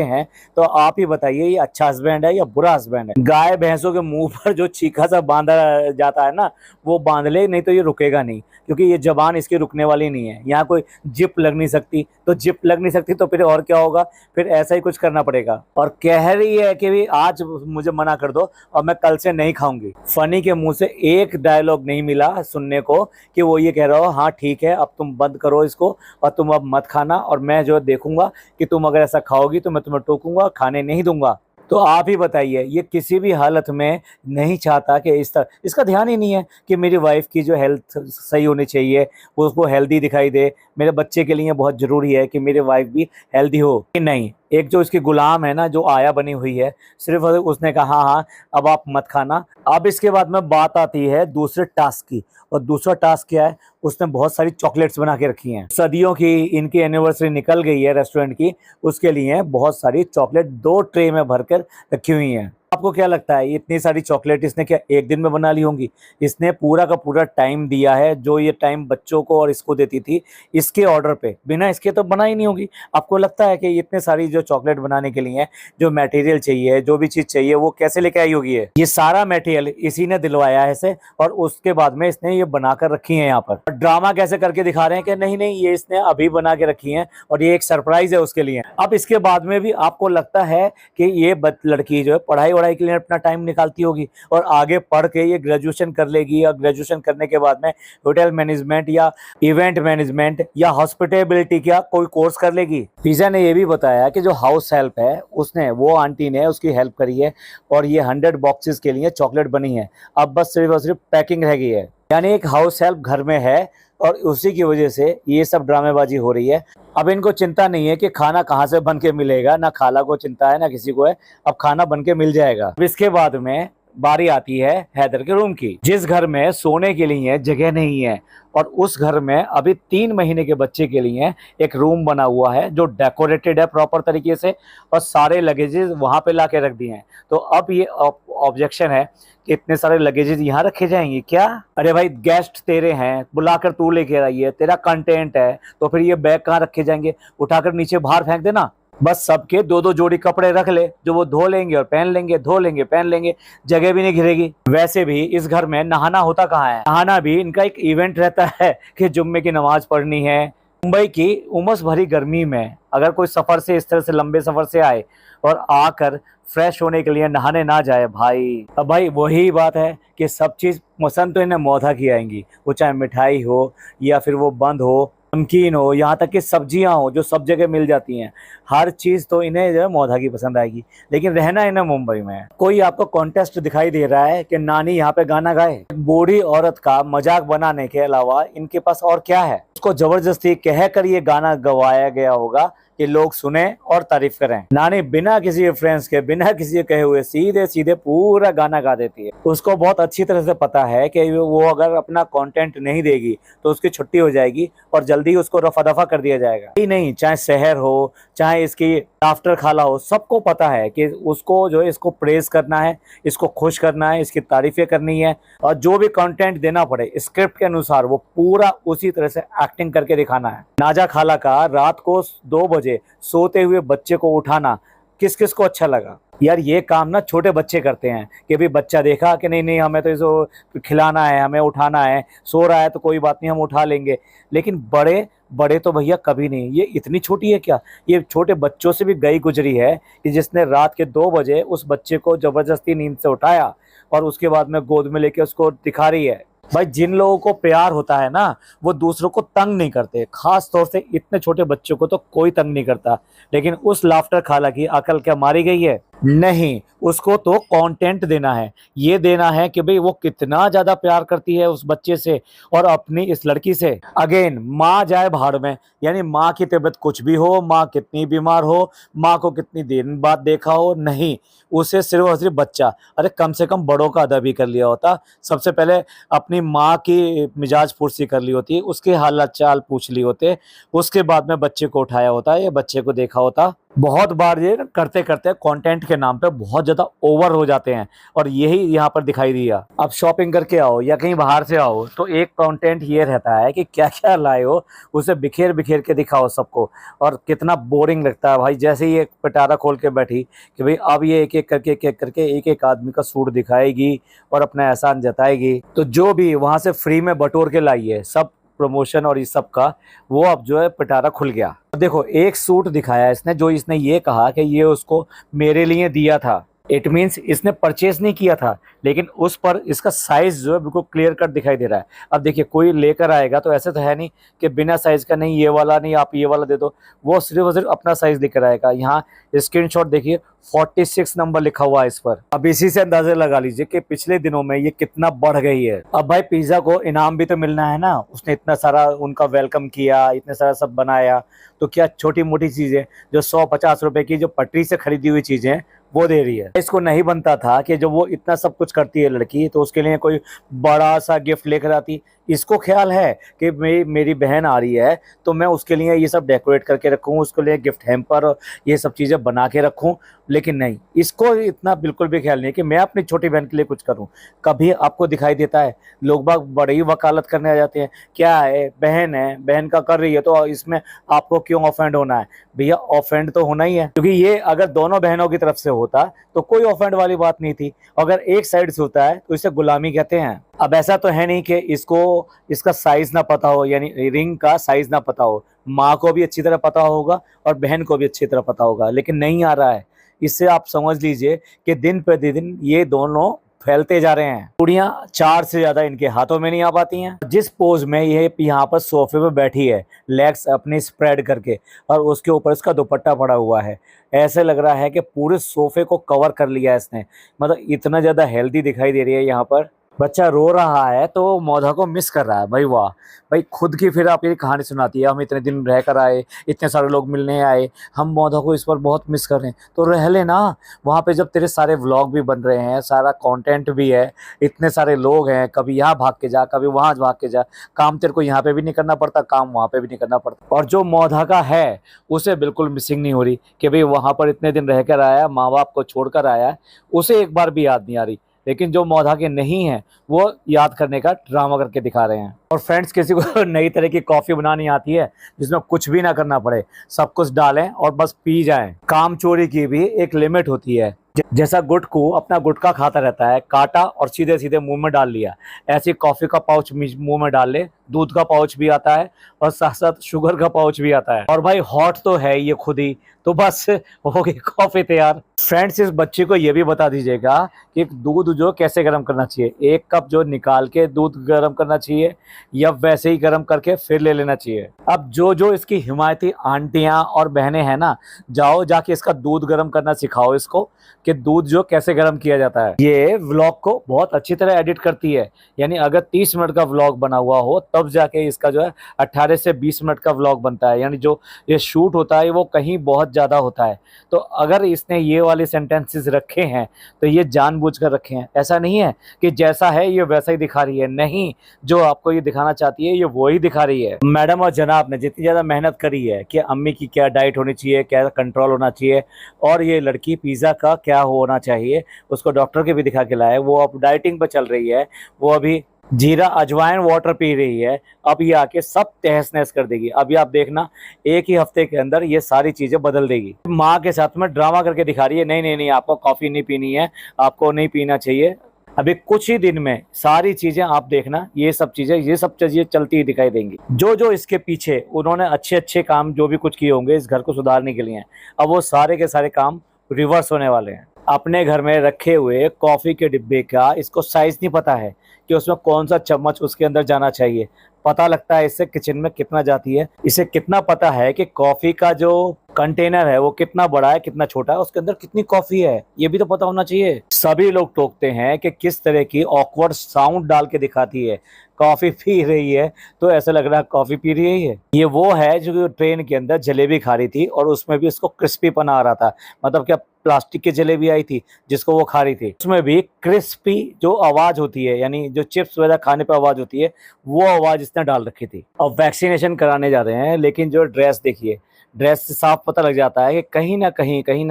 हैं, तो आप ही बताइए ये अच्छा हस्बैंड है या बुरा हस्बैंड है। गाय भैंसों के मुंह पर जो चीखा सा बांधा जाता है ना, वो बांध ले, नहीं तो ये रुकेगा नहीं, क्योंकि ये जबान इसकी रुकने वाली नहीं है। यहाँ कोई जिप लग नहीं सकती, तो जिप लग नहीं सकती तो फिर और क्या होगा, फिर ऐसा ही कुछ करना पड़ेगा। और कह रही है कि भी आज मुझे मना कर दो और मैं कल से नहीं खाऊंगी। फनी के मुंह से एक डायलॉग नहीं मिला सुनने को कि वो ये कह रहा हो हाँ ठीक है अब तुम बंद करो इसको और तुम अब मत खाना, और मैं जो देखूंगा कि तुम अगर ऐसा खाओगी तो मैं तुम्हें टोकूंगा, खाने नहीं दूंगा। तो आप ही बताइए, ये किसी भी हालत में नहीं चाहता कि इस तरह, इसका ध्यान ही नहीं है कि मेरी वाइफ की जो हेल्थ सही होनी चाहिए, वो उसको हेल्दी दिखाई दे। मेरे बच्चे के लिए बहुत ज़रूरी है कि मेरी वाइफ भी हेल्दी हो कि नहीं। एक जो इसकी गुलाम है ना, जो आया बनी हुई है, सिर्फ उसने कहा हाँ हाँ अब आप मत खाना। अब इसके बाद में बात आती है दूसरे टास्क की, और दूसरा टास्क क्या है, उसने बहुत सारी चॉकलेट्स बना के रखी हैं। सदियों की इनकी एनिवर्सरी निकल गई है रेस्टोरेंट की, उसके लिए बहुत सारी चॉकलेट 2 ट्रे में भरकर रखी हुई हैं। आपको क्या लगता है इतनी सारी चॉकलेट इसने क्या एक दिन में बना ली होंगी? इसने पूरा का पूरा टाइम दिया है, जो ये टाइम बच्चों को और इसको देती थी इसके ऑर्डर पे, बिना इसके तो बना ही नहीं होगी। आपको लगता है कि इतने सारी जो चॉकलेट बनाने के लिए जो मटेरियल चाहिए, जो भी चीज चाहिए, वो कैसे लेके आई होगी? ये सारा मटेरियल इसी ने दिलवाया है इसे, और उसके बाद में इसने ये बनाकर रखी है। यहाँ पर ड्रामा कैसे करके दिखा रहे हैं कि नहीं नहीं ये इसने अभी बना के रखी है और ये एक सरप्राइज है उसके लिए। अब इसके बाद में भी आपको लगता है कि ये लड़की जो है पढ़ाई के लिए अपना टाइम निकालती होगी और आगे पढ़ के ये ग्रेजुएशन कर लेगी, और ग्रेजुएशन करने के बाद में होटल मैनेजमेंट या इवेंट मैनेजमेंट या हॉस्पिटेबिलिटी का कोई कोर्स कर लेगी। पिज़्ज़ा ने ये भी बताया कि जो हाउस हेल्प है उसने, वो आंटी ने उसकी हेल्प करी है और ये 100 बॉक्सेस के लिए चॉकलेट बनी है। अब बस सिर्फ और सिर्फ पैकिंग रह गई है, यानी एक हाउस हेल्प घर में है और उसी की वजह से ये सब ड्रामेबाजी हो रही है। अब इनको चिंता नहीं है कि खाना कहाँ से बन के मिलेगा, ना खाला को चिंता है ना किसी को है, अब खाना बन के मिल जाएगा। अब इसके बाद में बारी आती है हैदर के रूम की, जिस घर में सोने के लिए जगह नहीं है, और उस घर में अभी 3 महीने के बच्चे के लिए एक रूम बना हुआ है जो डेकोरेटेड है प्रॉपर तरीके से, और सारे लगेजेस वहां पे ला के रख दिए हैं। तो अब ये ऑब्जेक्शन है कि इतने सारे लगेजेस यहाँ रखे जाएंगे क्या? अरे भाई गेस्ट तेरे हैं, बुलाकर तू लेके आई है, तेरा कंटेंट है, तो फिर ये बैग कहाँ रखे जाएंगे? उठाकर नीचे बाहर फेंक देना। बस सबके 2-2 जोड़ी कपड़े रख ले, जो वो धो लेंगे और पहन लेंगे, धो लेंगे पहन लेंगे, जगह भी नहीं घिरेगी। वैसे भी इस घर में नहाना होता कहाँ है? नहाना भी इनका एक इवेंट रहता है कि जुम्मे की नमाज पढ़नी है। मुंबई की उमस भरी गर्मी में अगर कोई सफर से, इस तरह से लंबे सफर से आए और आकर फ्रेश होने के लिए नहाने ना जाए भाई, अब भाई वही बात है कि सब चीज़ पसंद तो इन्हें मौधा की आएंगी, वो चाहे मिठाई हो या फिर वो बंद हो, नमकीन हो, यहाँ तक कि सब्जियां हो जो सब जगह मिल जाती हैं, हर चीज़ तो इन्हें जो है मौधा की पसंद आएगी। लेकिन रहना इन्हें मुंबई में है। कोई आपको कॉन्टेस्ट दिखाई दे रहा है कि नानी यहाँ पे गाना गाए? बूढ़ी औरत का मजाक बनाने के अलावा इनके पास और क्या है? उसको जबरदस्ती कह कर ये गाना गवाया गया होगा कि लोग सुने और तारीफ करें। नानी बिना किसी रेफरेंस के, बिना किसी के कहे हुए सीधे सीधे पूरा गाना गा देती है। उसको बहुत अच्छी तरह से पता है कि वो अगर अपना कंटेंट नहीं देगी तो उसकी छुट्टी हो जाएगी और जल्दी उसको रफा दफा कर दिया जाएगा। ही नहीं, चाहे शहर हो, चाहे इसकी आफ्टर खाला हो, सबको पता है कि उसको जो है इसको प्रेज करना है, इसको खुश करना है, इसकी तारीफें करनी है, और जो भी कंटेंट देना पड़े स्क्रिप्ट के अनुसार वो पूरा उसी तरह से एक्टिंग करके दिखाना है। नाजा खाला का रात को 2 बजे सोते हुए बच्चे को उठाना किस किस को अच्छा लगा? यार ये काम ना छोटे बच्चे करते हैं कि भाई बच्चा देखा कि नहीं नहीं हमें तो इसको खिलाना है, हमें उठाना है, सो रहा है तो कोई बात नहीं हम उठा लेंगे। लेकिन बड़े बड़े तो भैया कभी नहीं। ये इतनी छोटी है क्या? ये छोटे बच्चों से भी गई गुजरी है कि जिसने रात के 2 बजे उस बच्चे को जबरदस्ती नींद से उठाया और उसके बाद में गोद में लेके उसको दिखा रही है। भाई जिन लोगों को प्यार होता है ना, वो दूसरों को तंग नहीं करते, खास तौर से इतने छोटे बच्चों को तो कोई तंग नहीं करता। लेकिन उस लाफ्टर खाला की अकल क्या मारी गई है? नहीं, उसको तो कंटेंट देना है, ये देना है कि भाई वो कितना ज्यादा प्यार करती है उस बच्चे से और अपनी इस लड़की से। अगेन माँ जाए भाड़ में, यानी माँ की तबीयत कुछ भी हो, माँ कितनी बीमार हो, माँ को कितनी देर बाद देखा हो, नहीं, उसे सिर्फ और सिर्फ बच्चा। अरे कम से कम बड़ों का अदा भी कर लिया होता, सबसे पहले अपनी माँ की मिजाज फुर्सी कर ली होती, उसके हालत चाल पूछ ली होते, उसके बाद में बच्चे को उठाया होता, या बच्चे को देखा होता। बहुत बार ये ना करते करते कंटेंट के नाम पे बहुत ज्यादा ओवर हो जाते हैं, और यही यहाँ पर दिखाई दिया। अब शॉपिंग करके आओ या कहीं बाहर से आओ तो एक कंटेंट ये रहता है कि क्या क्या लाए हो, उसे बिखेर बिखेर के दिखाओ सबको। और कितना बोरिंग लगता है भाई, जैसे ही एक पिटारा खोल के बैठी कि भाई अब ये एक एक करके एक एक आदमी का सूट दिखाएगी और अपना एहसान जताएगी। तो जो भी वहां से फ्री में बटोर के लाई है सब प्रमोशन और इस सब का, वो अब जो है पिटारा खुल गया। देखो एक सूट दिखाया इसने, जो इसने ये कहा कि ये उसको मेरे लिए दिया था, इट मीन्स इसने परचेज नहीं किया था, लेकिन उस पर इसका साइज जो है बिल्कुल क्लियर कट दिखाई दे रहा है। अब देखिए कोई लेकर आएगा तो ऐसे तो है नहीं कि बिना साइज का, नहीं ये वाला नहीं आप ये वाला दे दो, वो सिर्फ और सिर्फ अपना साइज लेकर आएगा। यहाँ स्क्रीनशॉट देखिए 46 नंबर लिखा हुआ है इस पर। अब इसी से अंदाजा लगा लीजिए कि पिछले दिनों में ये कितना बढ़ गई है। अब भाई पिज्जा को इनाम भी तो मिलना है ना, उसने इतना सारा उनका वेलकम किया, इतने सारा सब बनाया, तो क्या छोटी मोटी चीजें जो 150 रुपए की जो पटरी से खरीदी हुई चीजें वो दे रही है। इसको नहीं बनता था कि जब वो इतना सब कुछ करती है लड़की तो उसके लिए कोई बड़ा सा गिफ्ट लेकर आती। इसको ख्याल है कि मेरी बहन आ रही है तो मैं उसके लिए ये सब डेकोरेट करके रखूँ, उसके लिए गिफ्ट हैम्पर और ये सब चीज़ें बना के रखूँ, लेकिन नहीं, इसको इतना बिल्कुल भी ख्याल नहीं कि मैं अपनी छोटी बहन के लिए कुछ करूँ। कभी आपको दिखाई देता है लोग बाग बड़ी ही वकालत करने आ जाते हैं, क्या है बहन का कर रही है तो इसमें आपको क्यों ऑफेंड होना है। भैया ऑफेंड तो होना ही है, क्योंकि ये अगर दोनों बहनों की तरफ से होता तो कोई ऑफेंड वाली बात नहीं थी। अगर एक साइड से होता है तो इसे गुलामी कहते हैं। अब ऐसा तो है नहीं कि इसको इसका साइज ना पता हो, यानी रिंग का साइज ना पता हो। माँ को भी अच्छी तरह पता होगा और बहन को भी अच्छी तरह पता होगा, लेकिन नहीं आ रहा है। इससे आप समझ लीजिए कि दिन पे दिन ये दोनों फैलते जा रहे हैं। चूड़ियां 4 से ज्यादा इनके हाथों में नहीं आ पाती हैं। जिस पोज में ये यहाँ पर सोफे पे बैठी है, लेग्स अपनी स्प्रेड करके, और उसके ऊपर इसका दुपट्टा पड़ा हुआ है, ऐसे लग रहा है कि पूरे सोफे को कवर कर लिया है इसने। मतलब इतना ज्यादा हेल्दी दिखाई दे रही है यहाँ पर। बच्चा रो रहा है तो मौधा को मिस कर रहा है। भाई वाह, भाई खुद की फिर आप ये कहानी सुनाती है, हम इतने दिन रह कर आए, इतने सारे लोग मिलने आए, हम मौधा को इस पर बहुत मिस कर रहे हैं, तो रह लेना वहाँ पे। जब तेरे सारे व्लॉग भी बन रहे हैं, सारा कंटेंट भी है, इतने सारे लोग हैं, कभी यहाँ भाग के जा, कभी वहाँ भाग के जा, काम तेरे को यहाँ पे भी नहीं करना पड़ता, काम वहाँ पे भी नहीं करना पड़ता। और जो मौधा का है उसे बिल्कुल मिसिंग नहीं हो रही कि भाई वहाँ पर इतने दिन रह कर आया, माँ बाप को छोड़कर आया, उसे एक बार भी याद नहीं आ रही। लेकिन जो मौधा के नहीं है वो याद करने का ड्रामा करके दिखा रहे हैं। और फ्रेंड्स, किसी को नई तरह की कॉफी बनानी आती है जिसमें कुछ भी ना करना पड़े, सब कुछ डालें और बस पी जाएं। काम चोरी की भी एक लिमिट होती है। जैसा गुटकू अपना गुटखा खाता रहता है, काटा और सीधे सीधे मुंह में डाल लिया, ऐसी कॉफी का पाउच मुंह में डाल ले, दूध का पाउच भी आता है और साथ साथ शुगर का पाउच भी आता है। और भाई हॉट तो है ये खुद ही, तो बस हो गई कॉफी तैयार। फ्रेंड्स, इस बच्चे को ये भी बता दीजिएगा कि दूध जो कैसे गर्म करना चाहिए। 1 कप जो निकाल के दूध गर्म करना चाहिए या वैसे ही गर्म करके फिर ले लेना चाहिए। अब जो जो इसकी हिमायती आंटियां और बहनें हैं ना, जाओ जाके इसका दूध गर्म करना सिखाओ इसको कि दूध जो कैसे गर्म किया जाता है। ये व्लॉग को बहुत अच्छी तरह एडिट करती है, यानी अगर 30 मिनट का व्लॉग बना हुआ हो तब जाके इसका जो है 18 से 20 मिनट का व्लॉग बनता है, यानी जो ये शूट होता है वो कहीं बहुत ज़्यादा होता है। तो अगर इसने ये वाले सेंटेंसेस रखे हैं तो ये जानबूझकर रखे हैं। ऐसा नहीं है कि जैसा है ये वैसा ही दिखा रही है, नहीं, जो आपको ये दिखाना चाहती है ये वो ही दिखा रही है। मैडम और जनाब ने जितनी ज़्यादा मेहनत करी है कि अम्मी की क्या डाइट होनी चाहिए, क्या कंट्रोल होना चाहिए, और ये लड़की पिज़्ज़ा का क्या होना चाहिए, उसको डॉक्टर के भी दिखा के लाए। वो अब डाइटिंग पर चल रही है, वो अभी जीरा अजवाइन वाटर पी रही है। अब ये आके सब तहस नहस कर देगी। अभी आप देखना एक ही हफ्ते के अंदर ये सारी चीजें बदल देगी। माँ के साथ में ड्रामा करके दिखा रही है, नहीं नहीं नहीं, आपको कॉफी नहीं पीनी है, आपको नहीं पीना चाहिए। अभी कुछ ही दिन में सारी चीजें आप देखना, ये सब चीजें चलती ही दिखाई देंगी। जो जो इसके पीछे उन्होंने अच्छे अच्छे काम जो भी कुछ किए होंगे इस घर को सुधारने के लिए, अब वो सारे के सारे काम रिवर्स होने वाले हैं। अपने घर में रखे हुए कॉफी के डिब्बे का इसको साइज नहीं पता है कि उसमें कौन सा चम्मच उसके अंदर जाना चाहिए। पता लगता है इससे किचन में कितना जाती है। इसे कितना पता है कि कॉफी का जो कंटेनर है वो कितना बड़ा है कितना छोटा है, उसके अंदर कितनी कॉफी है, ये भी तो पता होना चाहिए। सभी लोग टोकते हैं कि किस तरह की ऑकवर्ड साउंड डाल के दिखाती है। कॉफी पी रही है तो ऐसा लग रहा है कॉफी पी रही है। ये वो है जो ट्रेन के अंदर जलेबी खा रही थी और उसमें भी उसको क्रिस्पीपन आ रहा था। मतलब क्या प्लास्टिक की जलेबी आई थी जिसको वो खा रही थी, उसमें भी क्रिस्पी जो आवाज होती है, यानी जो चिप्स वगैरह खाने पर आवाज होती है, वो आवाज इसने डाल रखी थी। अब वैक्सीनेशन कराने जा रहे हैं, लेकिन जो ड्रेस देखिए, ड्रेस से साफ पता लग जाता है कि कहीं ना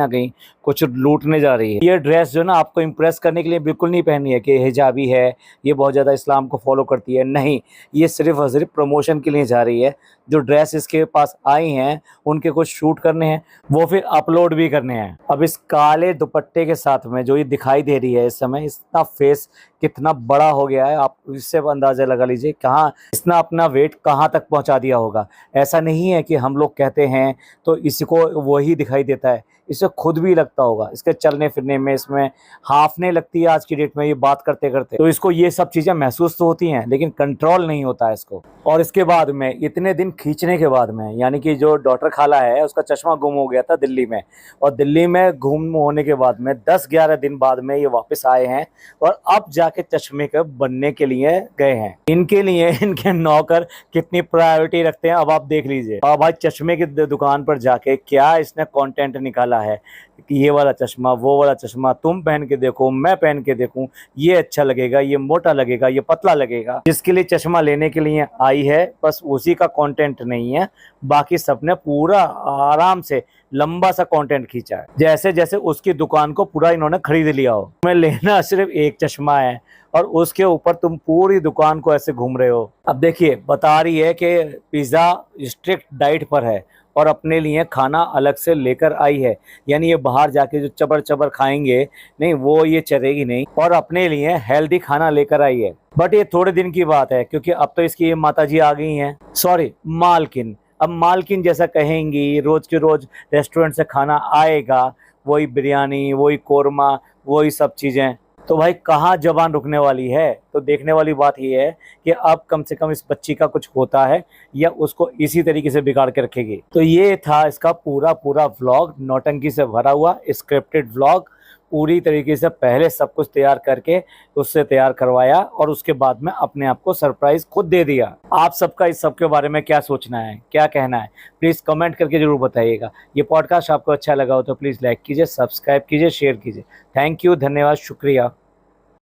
कहीं कुछ लूटने जा रही है। ये ड्रेस जो ना आपको इम्प्रेस करने के लिए बिल्कुल नहीं पहनी है कि हिजाबी है, ये बहुत ज़्यादा इस्लाम को फॉलो करती है, नहीं, ये सिर्फ और सिर्फ प्रमोशन के लिए जा रही है। जो ड्रेस इसके पास आई हैं उनके कुछ शूट करने हैं, वो फिर अपलोड भी करने हैं। अब इस काले दुपट्टे के साथ में जो ये दिखाई दे रही है इस समय, इसका फेस कितना बड़ा हो गया है, आप इससे अंदाजा लगा लीजिए कहाँ इसने अपना वेट कहाँ तक पहुंचा दिया होगा। ऐसा नहीं है कि हम लोग कहते हैं तो इसको वही दिखाई देता है, इसे खुद भी लगता होगा। इसके चलने फिरने में इसमें हाफने लगती है आज की डेट में ये बात करते करते, तो इसको ये सब चीज़ें महसूस तो होती हैं लेकिन कंट्रोल नहीं होता है इसको। और इसके बाद में इतने दिन खींचने के बाद में, यानी कि जो डॉटर खाला है उसका चश्मा गुम हो गया था दिल्ली में, और दिल्ली में गुम होने के बाद में 10-11 दिन बाद में ये वापस आए हैं और अब जाके चश्मे के बनने के लिए गए हैं। इनके लिए इनके नौकर कितनी प्रायोरिटी रखते हैं अब आप देख लीजिए। अब भाई चश्मे की दुकान पर जाके क्या इसने कंटेंट निकाला है कि ये वाला चश्मा, वो वाला चश्मा, तुम पहन के देखो, मैं पहन के देखूं, ये अच्छा लगेगा, ये मोटा लगेगा, ये पतला लगेगा। जिसके लिए चश्मा लेने के लिए आई है बस उसी का कंटेंट नहीं है, बाकी सबने पूरा आराम से लंबा सा कंटेंट खींचा है, जैसे जैसे उसकी दुकान को पूरा इन्होंने खरीद लिया हो। तुम्हें लेना सिर्फ एक चश्मा है और उसके ऊपर तुम पूरी दुकान को ऐसे घूम रहे हो। अब देखिए बता रही है कि पिज्जा स्ट्रिक्ट डाइट पर है और अपने लिए खाना अलग से लेकर आई है, यानी ये बाहर जाके जो चबर चबर खाएंगे नहीं, वो ये चलेगी नहीं, और अपने लिए हेल्दी खाना लेकर आई है। बट ये थोड़े दिन की बात है क्योंकि अब तो इसकी माताजी आ गई हैं, सॉरी मालकिन। अब मालकिन जैसा कहेंगी, रोज के रोज रेस्टोरेंट से खाना आएगा, वही बिरयानी, वही कोरमा, वही सब चीज़ें, तो भाई कहाँ जबान रुकने वाली है। तो देखने वाली बात ये है कि अब कम से कम इस बच्ची का कुछ होता है या उसको इसी तरीके से बिगाड़ के रखेगी। तो ये था इसका पूरा व्लॉग, नौटंकी से भरा हुआ स्क्रिप्टेड व्लॉग। पूरी तरीके से पहले सब कुछ तैयार करके उससे तैयार करवाया और उसके बाद में अपने आप को सरप्राइज खुद दे दिया। आप सबका इस सब के बारे में क्या सोचना है, क्या कहना है, प्लीज़ कमेंट करके जरूर बताइएगा। ये पॉडकास्ट आपको अच्छा लगा हो तो प्लीज़ लाइक कीजिए, सब्सक्राइब कीजिए, शेयर कीजिए। थैंक यू, धन्यवाद, शुक्रिया।